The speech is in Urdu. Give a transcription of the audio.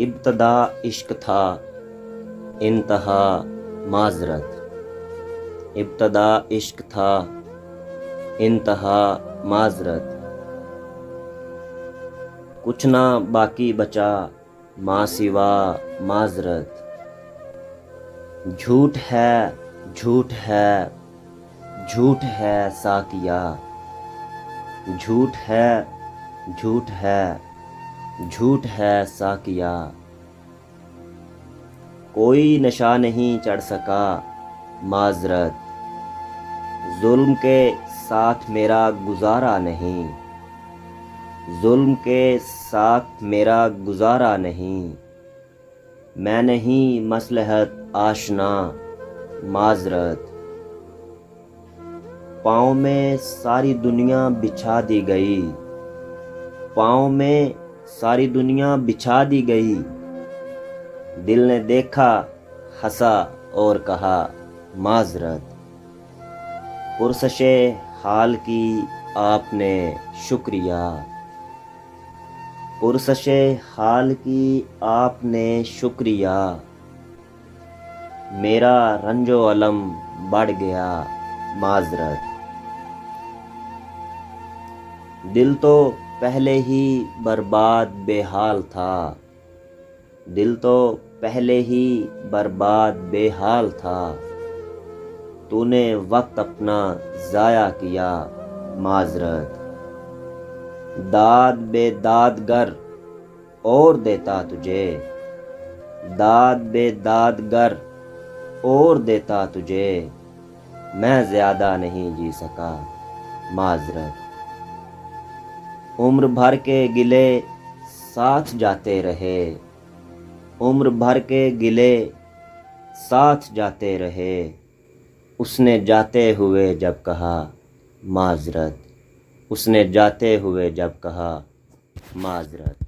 ابتدا عشق تھا انتہا معذرت، ابتدا عشق تھا انتہا معذرت، کچھ نہ باقی بچا ماں سوا معذرت، جھوٹ ہے جھوٹ ہے جھوٹ ہے ساقیا، جھوٹ ہے جھوٹ ہے جھوٹ ہے ساقیا، کوئی نشہ نہیں چڑھ سکا معذرت، ظلم کے ساتھ میرا گزارا نہیں، ظلم کے ساتھ میرا گزارا نہیں، میں نہیں مصلحت آشنا معذرت، پاؤں میں ساری دنیا بچھا دی گئی، پاؤں میں ساری دنیا بچھا دی گئی، دل نے دیکھا ہنسا اور کہا معذرت، پرسش حال کی آپ نے شکریہ، پرسش حال کی آپ نے شکریہ، میرا رنج و الم بڑھ گیا معذرت، دل تو پہلے ہی برباد بے حال تھا، دل تو پہلے ہی برباد بے حال تھا، تو نے وقت اپنا ضائع کیا معذرت، داد بے دادگر اور دیتا تجھے، داد بے دادگر اور دیتا تجھے، میں زیادہ نہیں جی سکا معذرت، عمر بھر کے گلے ساتھ جاتے رہے، عمر بھر کے گلے ساتھ جاتے رہے، اس نے جاتے ہوئے جب کہا معذرت، اس نے جاتے ہوئے جب کہا معذرت۔